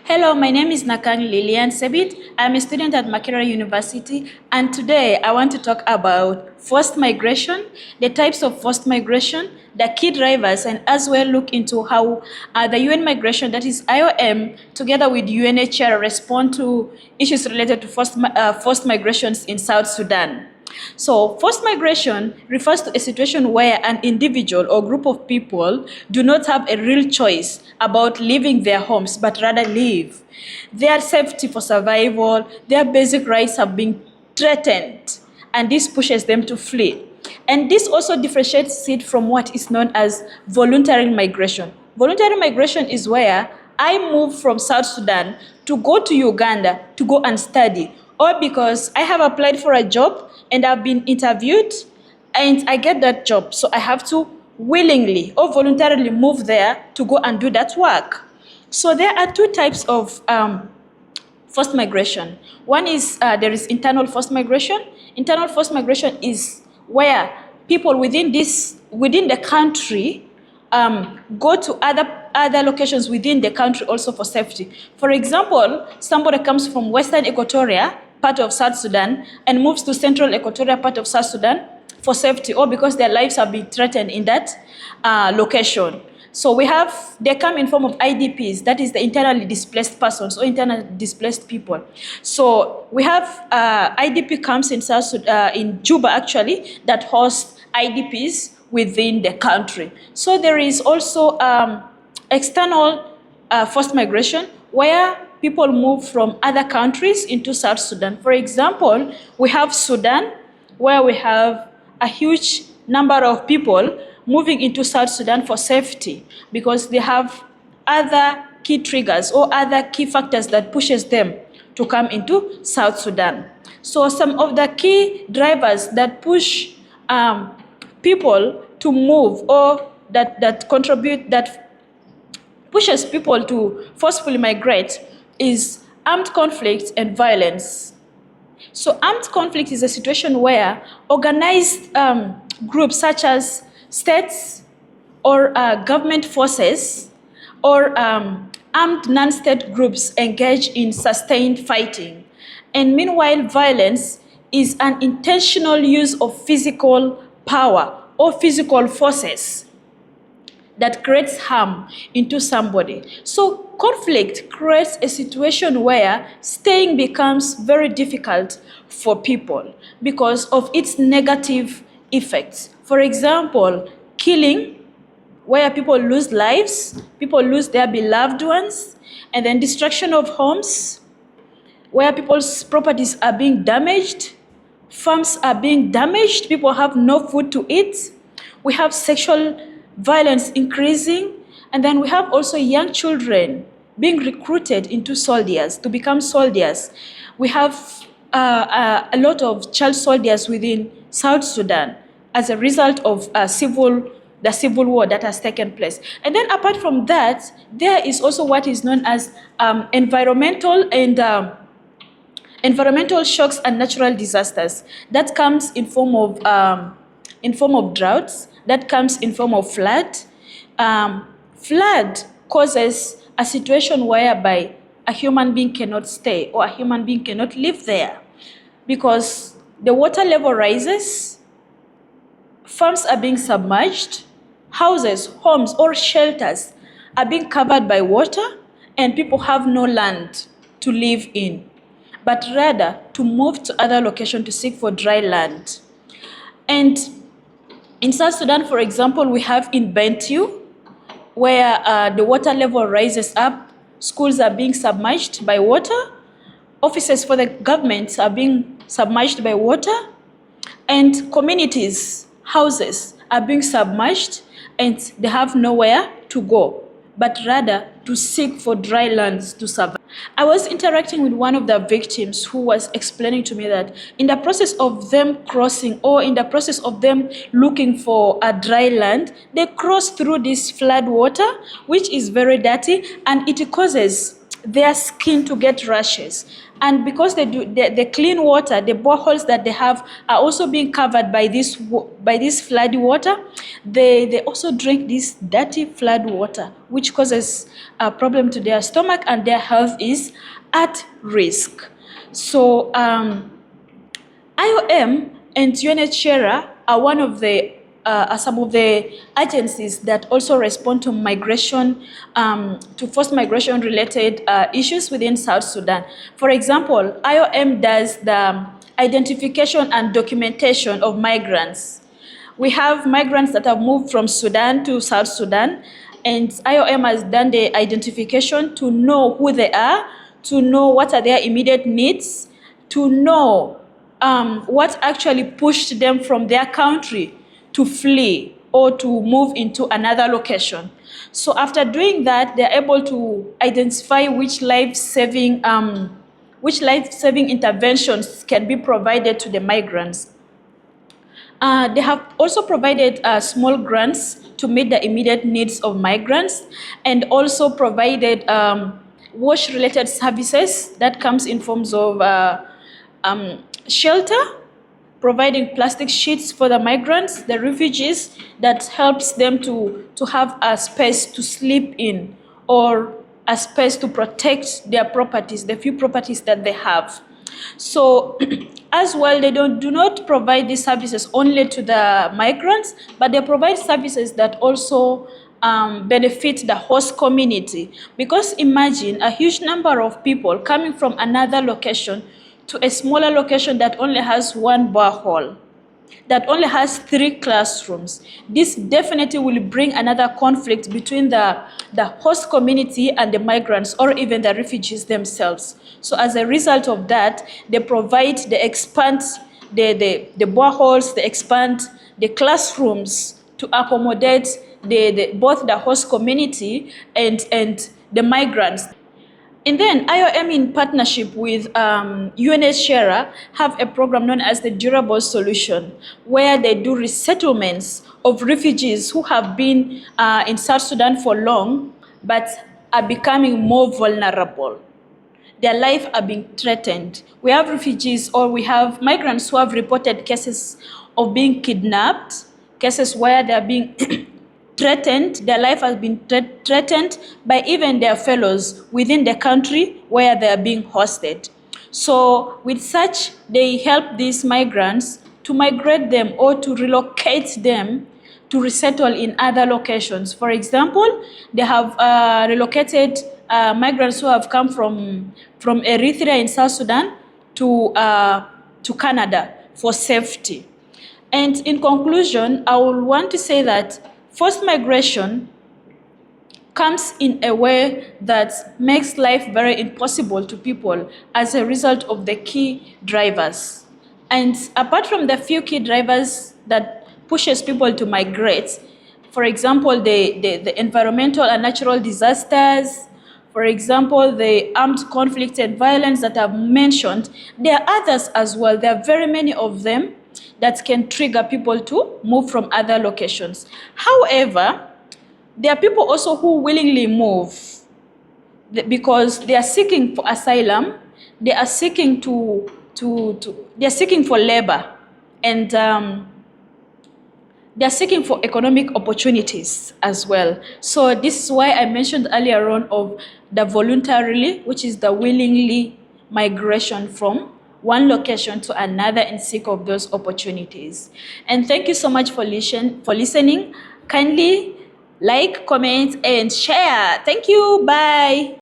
Hello, my name is Nakang Lilian Sebit. I'm a student at Makerere University, and today I want to talk about forced migration, the types of forced migration, the key drivers, and as well look into how the UN migration, that is IOM, together with UNHCR, respond to issues related to forced migrations in South Sudan. So, forced migration refers to a situation where an individual or group of people do not have a real choice about leaving their homes, but rather leave. Their safety for survival, their basic rights have been threatened, and this pushes them to flee. And this also differentiates it from what is known as voluntary migration. Voluntary migration is where I move from South Sudan to go to Uganda to go and study, or because I have applied for a job and I've been interviewed and I get that job. So I have to willingly or voluntarily move there to go and do that work. So there are two types of forced migration. One is there is internal forced migration. Internal forced migration is where people within the country go to other locations within the country also for safety. For example, somebody comes from Western Equatoria, part of South Sudan, and moves to Central Equatoria, part of South Sudan, for safety, or because their lives have been threatened in that location. So they come in form of IDPs, that is the internally displaced persons or internally displaced people. So we have IDP camps in Juba actually that host IDPs within the country. So there is also external forced migration where people move from other countries into South Sudan. For example, we have Sudan, where we have a huge number of people moving into South Sudan for safety because they have other key triggers or other key factors that pushes them to come into South Sudan. So some of the key drivers that push people to move or that contribute, that pushes people to forcefully migrate is armed conflict and violence. So armed conflict is a situation where organized groups such as states or government forces or armed non-state groups engage in sustained fighting. And meanwhile, violence is an intentional use of physical power or physical forces that creates harm into somebody. So conflict creates a situation where staying becomes very difficult for people because of its negative effects. For example, killing, where people lose lives, people lose their beloved ones, and then destruction of homes, where people's properties are being damaged, farms are being damaged, people have no food to eat. We have sexual violence increasing, and then we have also young children being recruited into soldiers, to become soldiers. We have a lot of child soldiers within South Sudan as a result of the civil war that has taken place. And then apart from that, there is also what is known as environmental shocks and natural disasters. That comes in form of droughts, that comes in form of flood. Flood causes a situation whereby a human being cannot stay or a human being cannot live there because the water level rises, farms are being submerged, houses, homes, or shelters are being covered by water, and people have no land to live in, but rather to move to other locations to seek for dry land. And in South Sudan, for example, we have in Bentiu, where the water level rises up, schools are being submerged by water, offices for the government are being submerged by water, and communities, houses are being submerged, and they have nowhere to go, but rather to seek for dry lands to survive. I was interacting with one of the victims who was explaining to me that in the process of them crossing or in the process of them looking for a dry land, they cross through this flood water, which is very dirty, and it causes their skin to get rashes. And because they do the clean water, the boreholes that they have are also being covered by this flood water. They also drink this dirty flood water, which causes a problem to their stomach, and their health is at risk. So IOM and UNHCR are one of the some of the agencies that also respond to migration, to forced migration related issues within South Sudan. For example, IOM does the identification and documentation of migrants. We have migrants that have moved from Sudan to South Sudan, and IOM has done the identification to know who they are, to know what are their immediate needs, to know what actually pushed them from their country to flee or to move into another location. So after doing that, they're able to identify which life-saving interventions can be provided to the migrants. They have also provided small grants to meet the immediate needs of migrants, and also provided wash-related services that comes in forms of shelter, providing plastic sheets for the migrants, the refugees, that helps them to have a space to sleep in, or a space to protect their properties, the few properties that they have. So as well, they do not provide these services only to the migrants, but they provide services that also benefit the host community. Because imagine a huge number of people coming from another location to a smaller location that only has one borehole, that only has 3 classrooms. This definitely will bring another conflict between the host community and the migrants, or even the refugees themselves. So as a result of that, they expand the boreholes, they expand the classrooms to accommodate both the host community and the migrants. And then IOM, in partnership with UNHCR, have a program known as the Durable Solution, where they do resettlements of refugees who have been in South Sudan for long, but are becoming more vulnerable. Their life are being threatened. We have refugees, or we have migrants who have reported cases of being kidnapped, cases where they are being threatened, their life has been threatened by even their fellows within the country where they are being hosted. So with such, they help these migrants to migrate them, or to relocate them to resettle in other locations. For example, they have relocated migrants who have come from Eritrea in South Sudan to Canada for safety. And in conclusion, I would want to say that forced migration comes in a way that makes life very impossible to people as a result of the key drivers. And apart from the few key drivers that pushes people to migrate, for example, the environmental and natural disasters, for example, the armed conflict and violence that I've mentioned, there are others as well. There are very many of them that can trigger people to move from other locations. However, there are people also who willingly move because they are seeking for asylum, they are seeking they are seeking for labor, and they are seeking for economic opportunities as well. So this is why I mentioned earlier on of the voluntarily, which is the willingly migration from one location to another in seek of those opportunities. And thank you so much for listening. Kindly like, comment, and share. Thank you. Bye.